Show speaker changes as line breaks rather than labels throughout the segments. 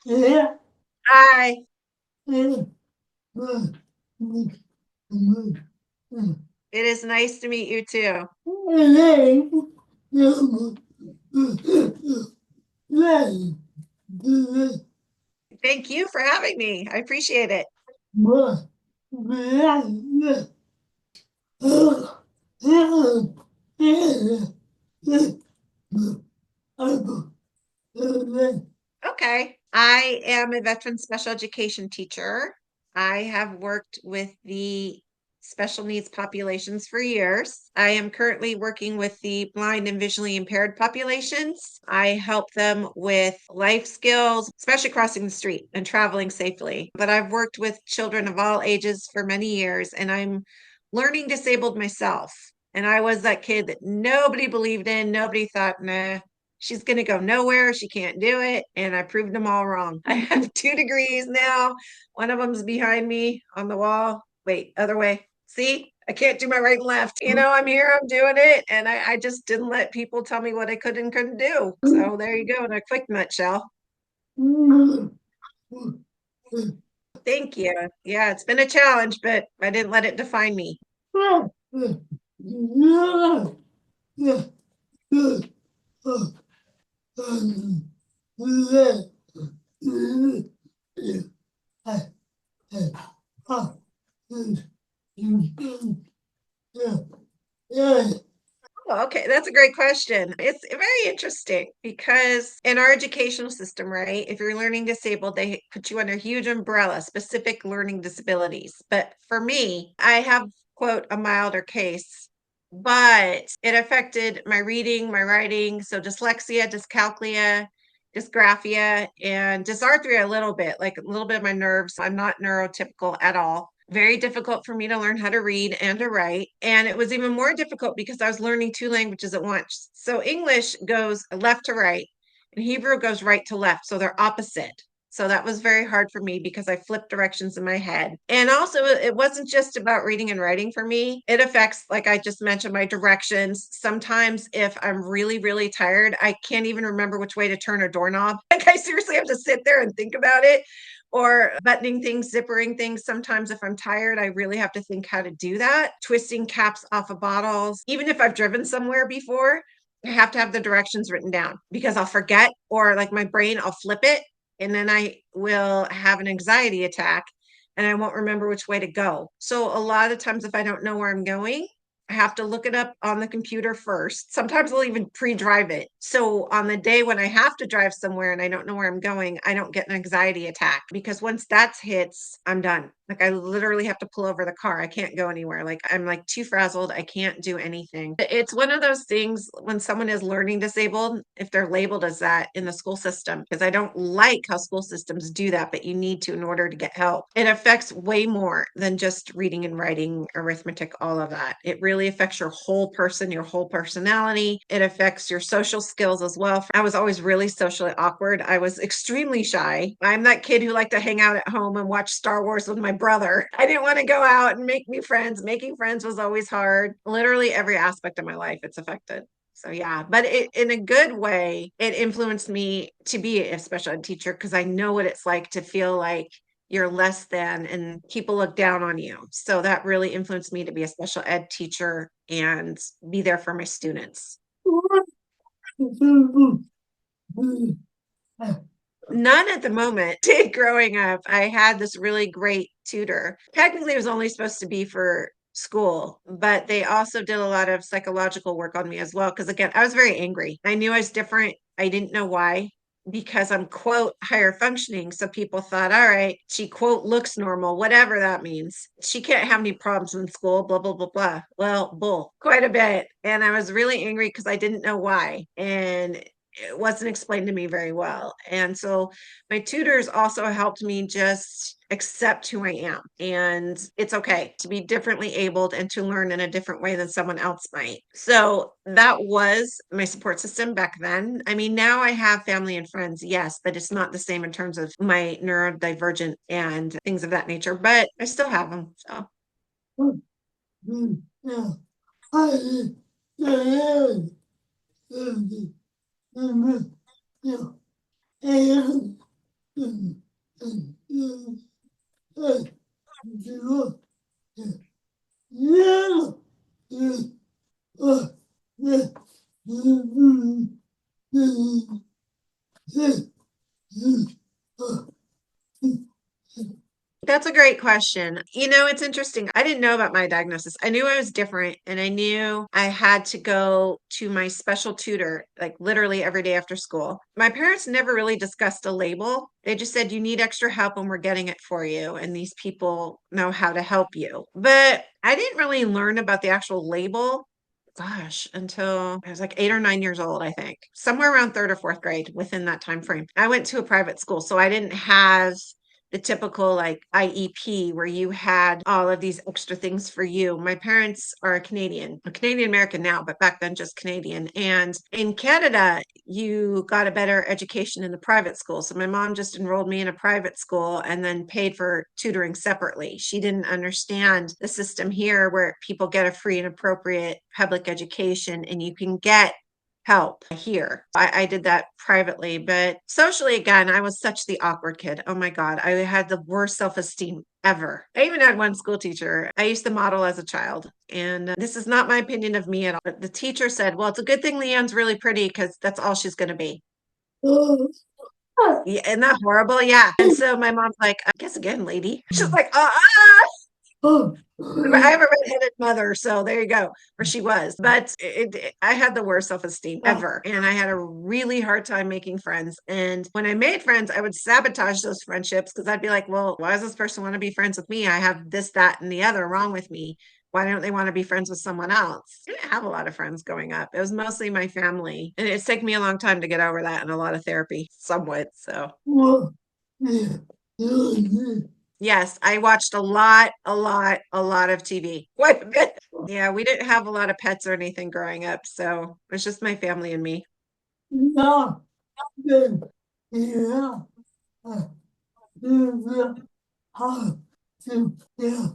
Yeah.
Hi, it is nice to meet you too. Thank you for having me. I appreciate it. Okay. I am a veteran special education teacher. I have worked with the special needs populations for years. I am currently working with the blind and visually impaired populations. I help them with life skills, especially crossing the street and traveling safely. But I've worked with children of all ages for many years, and I'm learning disabled myself. And I was that kid that nobody believed in, nobody thought, nah, she's going to go nowhere. She can't do it. And I proved them all wrong. I have 2 degrees now. One of them's behind me on the wall. Wait, other way. See, I can't do my right and left. I'm here, I'm doing it. And I just didn't let people tell me what I could and couldn't do. So there you go in a quick nutshell. Thank you. Yeah, it's been a challenge, but I didn't let it define me. Oh, okay, that's a great question. It's very interesting because in our educational system, right, if you're learning disabled, they put you under a huge umbrella, specific learning disabilities. But for me, I have, quote, a milder case, but it affected my reading, my writing. So dyslexia, dyscalculia, dysgraphia, and dysarthria a little bit, like a little bit of my nerves. I'm not neurotypical at all. Very difficult for me to learn how to read and to write. And it was even more difficult because I was learning 2 languages at once. So English goes left to right, and Hebrew goes right to left. So they're opposite. So that was very hard for me because I flipped directions in my head. And also, it wasn't just about reading and writing for me. It affects, like I just mentioned, my directions. Sometimes, if I'm really, really tired, I can't even remember which way to turn a doorknob. Like, I seriously have to sit there and think about it, or buttoning things, zippering things. Sometimes if I'm tired, I really have to think how to do that. Twisting caps off of bottles. Even if I've driven somewhere before, I have to have the directions written down because I'll forget, or like my brain, I'll flip it and then I will have an anxiety attack and I won't remember which way to go. So a lot of times if I don't know where I'm going, I have to look it up on the computer first. Sometimes I'll even pre-drive it. So on the day when I have to drive somewhere and I don't know where I'm going, I don't get an anxiety attack because once that hits, I'm done. Like I literally have to pull over the car. I can't go anywhere. Like I'm like too frazzled. I can't do anything. It's one of those things when someone is learning disabled, if they're labeled as that in the school system, because I don't like how school systems do that, but you need to in order to get help. It affects way more than just reading and writing, arithmetic, all of that. It really affects your whole person, your whole personality. It affects your social skills as well. I was always really socially awkward. I was extremely shy. I'm that kid who liked to hang out at home and watch Star Wars with my brother. I didn't want to go out and make new friends. Making friends was always hard. Literally every aspect of my life, it's affected. So yeah, but in a good way, it influenced me to be a special ed teacher because I know what it's like to feel like you're less than and people look down on you. So that really influenced me to be a special ed teacher and be there for my students. None at the moment. Did growing up. I had this really great tutor. Technically, it was only supposed to be for school, but they also did a lot of psychological work on me as well. Because again, I was very angry. I knew I was different. I didn't know why. Because I'm, quote, higher functioning. So people thought, all right, she, quote, looks normal, whatever that means. She can't have any problems in school, blah, blah, blah, blah. Well, bull, quite a bit. And I was really angry because I didn't know why. And it wasn't explained to me very well. And so my tutors also helped me just accept who I am. And it's okay to be differently abled and to learn in a different way than someone else might. So that was my support system back then. I mean, now I have family and friends, yes, but it's not the same in terms of my neurodivergent and things of that nature, but I still have them. So.
and yeah,
That's a great question. It's interesting. I didn't know about my diagnosis. I knew I was different and I knew I had to go to my special tutor, like literally every day after school. My parents never really discussed a label. They just said, you need extra help and we're getting it for you. And these people know how to help you. But I didn't really learn about the actual label. Gosh, until I was like 8 or 9 years old, I think, somewhere around third or fourth grade within that time frame. I went to a private school, so I didn't have the typical like IEP where you had all of these extra things for you. My parents are a Canadian American now, but back then just Canadian. And in Canada, you got a better education in the private school. So my mom just enrolled me in a private school and then paid for tutoring separately. She didn't understand the system here where people get a free and appropriate public education and you can get help here. I did that privately, but socially, again, I was such the awkward kid. Oh my God, I had the worst self esteem ever. I even had one school teacher. I used to model as a child. And this is not my opinion of me at all. But the teacher said, well, it's a good thing Leanne's really pretty because that's all she's going to be. Yeah, isn't that horrible? Yeah. And so my mom's like, I guess again, lady. She's like, I have a redheaded mother, so there you go, or she was. But I had the worst self-esteem ever, and I had a really hard time making friends. And when I made friends, I would sabotage those friendships because I'd be like, "Well, why does this person want to be friends with me? I have this, that, and the other wrong with me. Why don't they want to be friends with someone else?" I didn't have a lot of friends growing up. It was mostly my family, and it's taken me a long time to get over that and a lot of therapy, somewhat. So. Yes, I watched a lot of TV. Quite a bit. Yeah, we didn't have a lot of pets or anything growing up, so it was just my family and me.
yeah, yeah, yeah, yeah.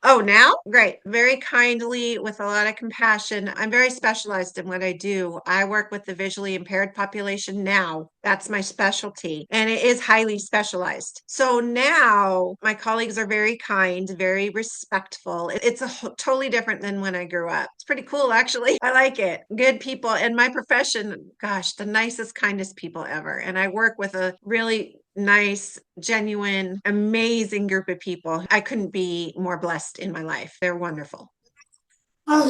Oh, now? Great. Very kindly, with a lot of compassion. I'm very specialized in what I do. I work with the visually impaired population now. That's my specialty, and it is highly specialized. So now my colleagues are very kind, very respectful. It's totally different than when I grew up. It's pretty cool, actually. I like it. Good people. And my profession, gosh, the nicest, kindest people ever. And I work with a really nice, genuine, amazing group of people. I couldn't be more blessed in my life. They're wonderful. A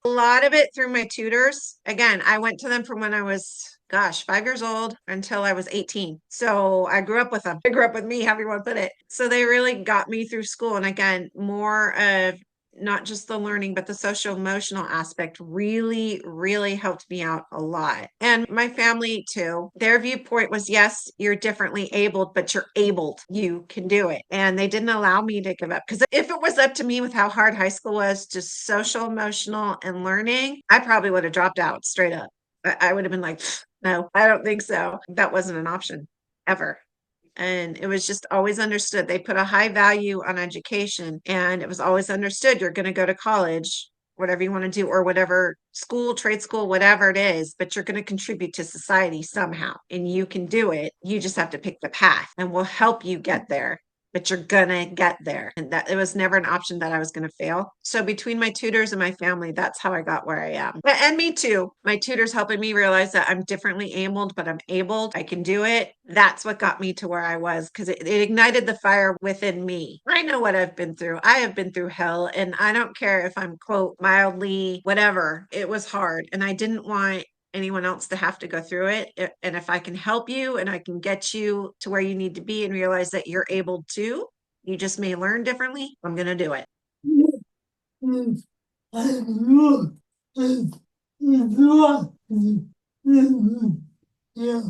lot of it through my tutors. Again, I went to them from when I was, gosh, 5 years old until I was 18. So I grew up with them. They grew up with me, however you want to put it. So they really got me through school. And again, more of not just the learning, but the social emotional aspect really, really helped me out a lot. And my family too, their viewpoint was yes, you're differently abled, but you're abled. You can do it. And they didn't allow me to give up. Because if it was up to me with how hard high school was, just social, emotional, and learning, I probably would have dropped out straight up. I would have been like, no, I don't think so. That wasn't an option ever. And it was just always understood. They put a high value on education, and it was always understood you're going to go to college, whatever you want to do, or whatever school, trade school, whatever it is, but you're going to contribute to society somehow. And you can do it. You just have to pick the path, and we'll help you get there. But you're gonna get there. And that it was never an option that I was gonna fail. So between my tutors and my family, that's how I got where I am. And me too. My tutors helping me realize that I'm differently abled, but I'm able. I can do it. That's what got me to where I was because it ignited the fire within me. I know what I've been through. I have been through hell, and I don't care if I'm, quote, mildly, whatever. It was hard. And I didn't want anyone else to have to go through it. And if I can help you and I can get you to where you need to be and realize that you're able to, you just may learn differently, I'm going to do it.
Yeah.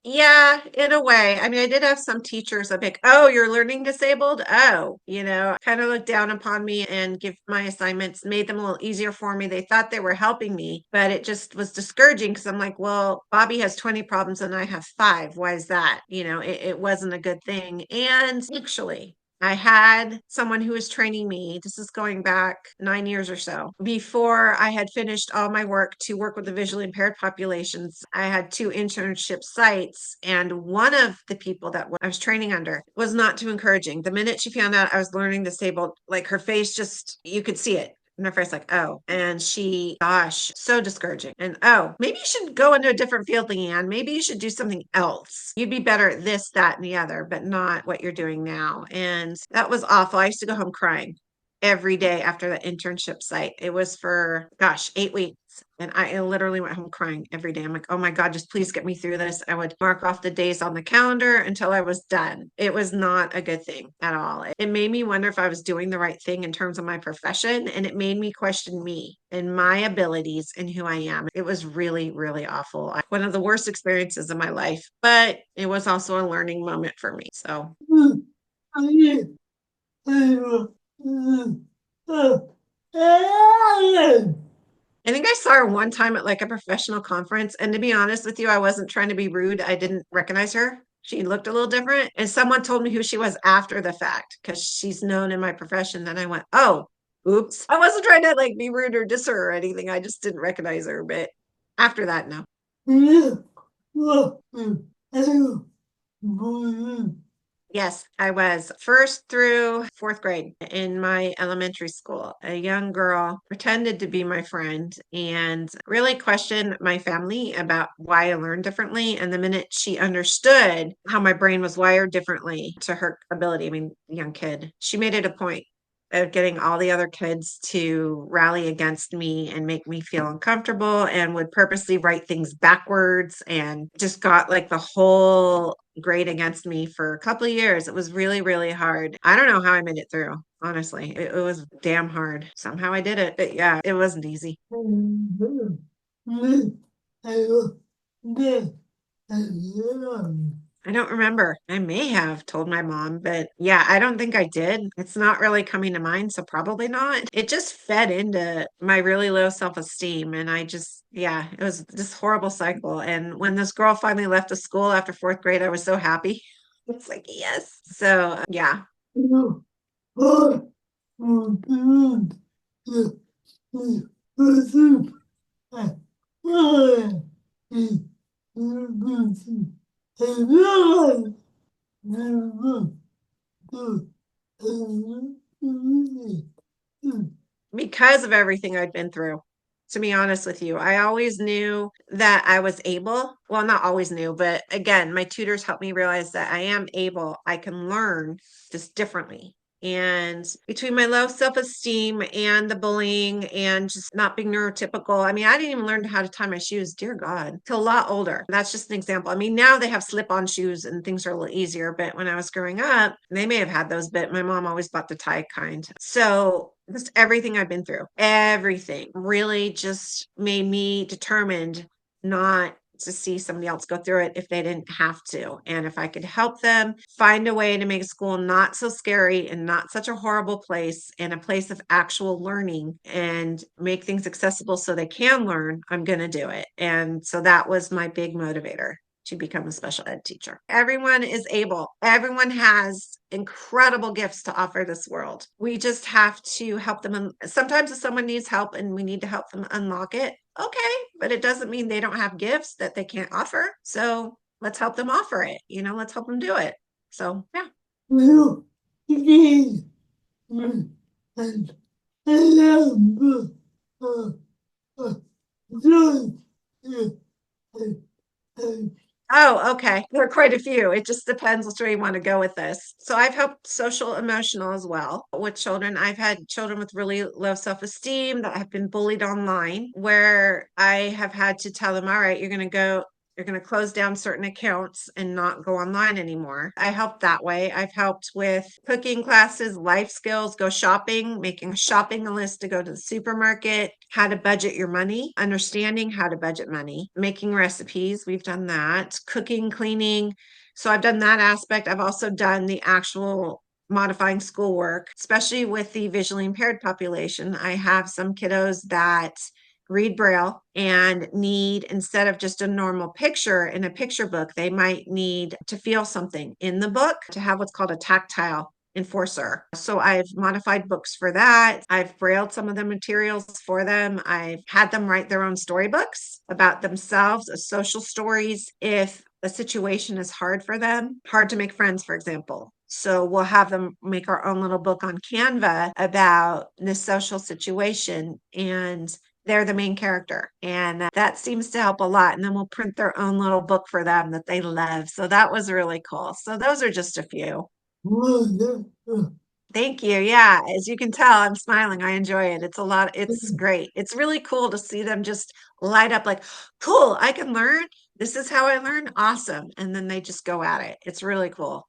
Yeah, in a way. I mean, I did have some teachers that like, oh, you're learning disabled? Oh, kind of looked down upon me and give my assignments, made them a little easier for me. They thought they were helping me, but it just was discouraging because I'm like, well, Bobby has 20 problems and I have five. Why is that? It wasn't a good thing. And actually, I had someone who was training me. This is going back 9 years or so. Before I had finished all my work to work with the visually impaired populations, I had two internship sites, and one of the people that I was training under was not too encouraging. The minute she found out I was learning disabled, like her face just, you could see it. And her face, like, oh, and she, gosh, so discouraging. And oh, maybe you should go into a different field, Leanne. Maybe you should do something else. You'd be better at this, that, and the other, but not what you're doing now. And that was awful. I used to go home crying every day after the internship site. It was for, gosh, 8 weeks. And I literally went home crying every day. I'm like, oh my God, just please get me through this. I would mark off the days on the calendar until I was done. It was not a good thing at all. It made me wonder if I was doing the right thing in terms of my profession. And it made me question me and my abilities and who I am. It was really, really awful. One of the worst experiences of my life, but it was also a learning moment for me. So I think I saw her one time at like a professional conference. And to be honest with you, I wasn't trying to be rude. I didn't recognize her. She looked a little different. And someone told me who she was after the fact because she's known in my profession. Then I went, oh, oops. I wasn't trying to like be rude or diss her or anything. I just didn't recognize her. But after that, no. Yes, I was first through fourth grade in my elementary school. A young girl pretended to be my friend and really questioned my family about why I learned differently. And the minute she understood how my brain was wired differently to her ability, I mean, young kid, she made it a point of getting all the other kids to rally against me and make me feel uncomfortable and would purposely write things backwards and just got like the whole grade against me for a couple of years. It was really, really hard. I don't know how I made it through. Honestly, it was damn hard. Somehow I did it. But yeah, it wasn't easy. I don't remember. I may have told my mom, but yeah, I don't think I did. It's not really coming to mind, so probably not. It just fed into my really low self-esteem. And I just, yeah, it was this horrible cycle. And when this girl finally left the school after fourth grade, I was so happy. It's like, yes. So, yeah. Because of everything I'd been through. To be honest with you, I always knew that I was able. Well, not always knew, but again, my tutors helped me realize that I am able. I can learn just differently. And between my low self esteem and the bullying and just not being neurotypical, I mean, I didn't even learn how to tie my shoes, dear God, till a lot older. That's just an example. I mean, now they have slip on shoes and things are a little easier. But when I was growing up, they may have had those, but my mom always bought the tie kind. So just everything I've been through, everything really just made me determined not to see somebody else go through it if they didn't have to. And if I could help them find a way to make school not so scary and not such a horrible place and a place of actual learning and make things accessible so they can learn, I'm going to do it. And so that was my big motivator to become a special ed teacher. Everyone is able. Everyone has incredible gifts to offer this world. We just have to help them. Sometimes if someone needs help and we need to help them unlock it, okay, but it doesn't mean they don't have gifts that they can't offer. So let's help them offer it. Let's help them do it. So yeah. Oh, okay. There are quite a few. It just depends which way you want to go with this. So I've helped social emotional as well with children. I've had children with really low self-esteem that have been bullied online, where I have had to tell them, all right, you're going to go You're going to close down certain accounts and not go online anymore. I helped that way. I've helped with cooking classes, life skills, go shopping, making a shopping list to go to the supermarket, how to budget your money, understanding how to budget money, making recipes. We've done that, cooking, cleaning. So I've done that aspect. I've also done the actual modifying schoolwork, especially with the visually impaired population. I have some kiddos that read Braille and need, instead of just a normal picture in a picture book, they might need to feel something in the book to have what's called a tactile enforcer. So I've modified books for that. I've brailled some of the materials for them. I've had them write their own storybooks about themselves, social stories. If a situation is hard for them, hard to make friends, for example. So we'll have them make our own little book on Canva about this social situation, and they're the main character. And that seems to help a lot. And then we'll print their own little book for them that they love. So that was really cool. So those are just a few. Thank you. Yeah, as you can tell, I'm smiling. I enjoy it. It's a lot. It's great. It's really cool to see them just light up like, cool, I can learn. This is how I learn. Awesome. And then they just go at it. It's really cool.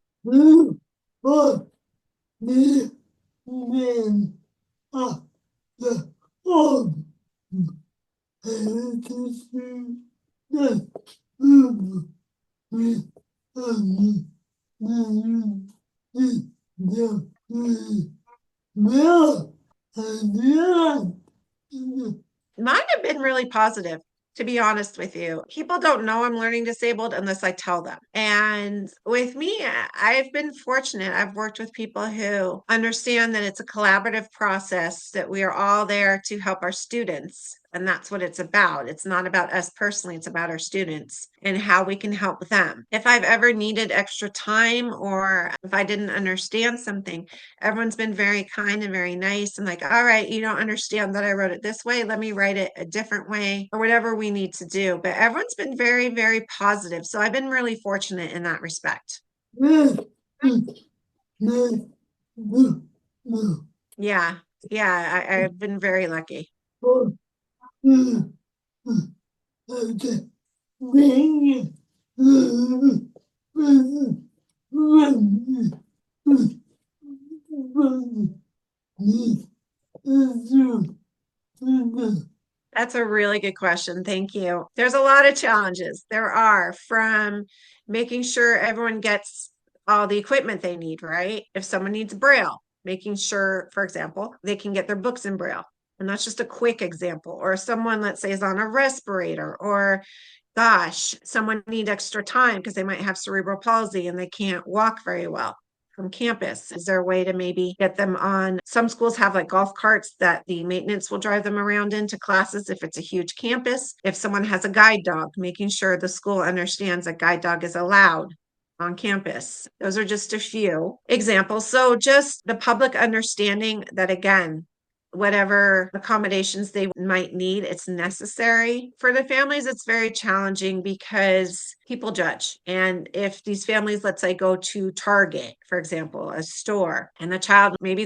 Mine have been really positive, to be honest with you. People don't know I'm learning disabled unless I tell them. And with me, I've been fortunate. I've worked with people who understand that it's a collaborative process, that we are all there to help our students. And that's what it's about. It's not about us personally, it's about our students and how we can help them. If I've ever needed extra time or if I didn't understand something, everyone's been very kind and very nice and like, all right, you don't understand that I wrote it this way. Let me write it a different way or whatever we need to do. But everyone's been very, very positive. So I've been really fortunate in that respect. Yeah. Yeah. I've been very lucky. That's a really good question. Thank you. There's a lot of challenges. There are, from making sure everyone gets all the equipment they need, right? If someone needs Braille, making sure, for example, they can get their books in Braille. And that's just a quick example. Or someone, let's say, is on a respirator, or gosh, someone needs extra time because they might have cerebral palsy and they can't walk very well from campus. Is there a way to maybe get them on? Some schools have like golf carts that the maintenance will drive them around into classes if it's a huge campus. If someone has a guide dog, making sure the school understands a guide dog is allowed on campus. Those are just a few examples. So just the public understanding that, again, whatever accommodations they might need, it's necessary. For the families, it's very challenging because people judge. And if these families, let's say, go to Target, for example, a store, and the child, maybe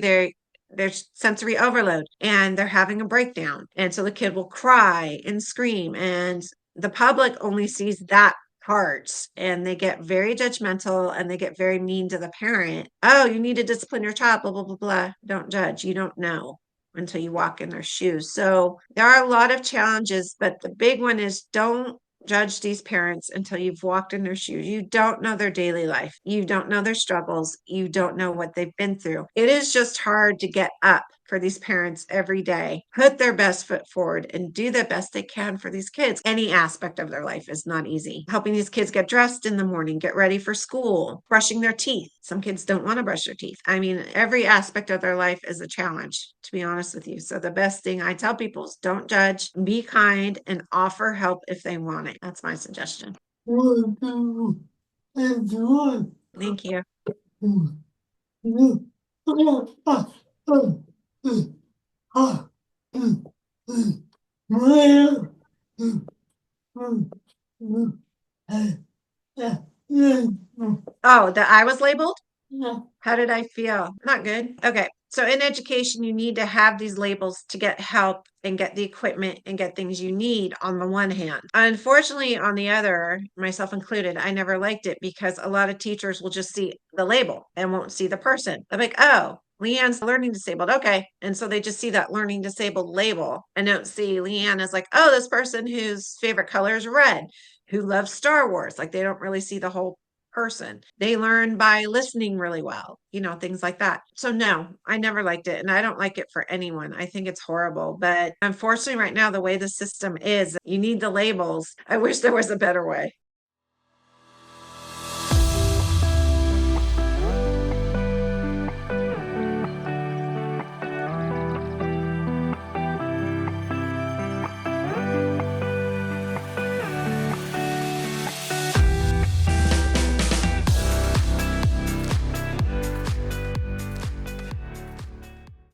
there's sensory overload and they're having a breakdown. And so the kid will cry and scream, and the public only sees that part, and they get very judgmental and they get very mean to the parent. Oh, you need to discipline your child, blah, blah, blah, blah. Don't judge. You don't know until you walk in their shoes. So there are a lot of challenges, but the big one is don't judge these parents until you've walked in their shoes. You don't know their daily life. You don't know their struggles. You don't know what they've been through. It is just hard to get up for these parents every day, put their best foot forward and do the best they can for these kids. Any aspect of their life is not easy. Helping these kids get dressed in the morning, get ready for school, brushing their teeth. Some kids don't want to brush their teeth. I mean, every aspect of their life is a challenge, to be honest with you. So the best thing I tell people is don't judge, be kind, and offer help if they want it. That's my suggestion. Thank you. Oh, that I was labeled?
Yeah.
How did I feel? Not good. Okay. So in education, you need to have these labels to get help and get the equipment and get things you need on the one hand. Unfortunately, on the other, myself included, I never liked it because a lot of teachers will just see the label and won't see the person. They're like, oh, Leanne's learning disabled. Okay. And so they just see that learning disabled label and don't see Leanne as like, oh, this person whose favorite color is red, who loves Star Wars. Like they don't really see the whole person. They learn by listening really well, things like that. So no, I never liked it and I don't like it for anyone. I think it's horrible, but unfortunately right now the way the system is, you need the labels. I wish there was a better way.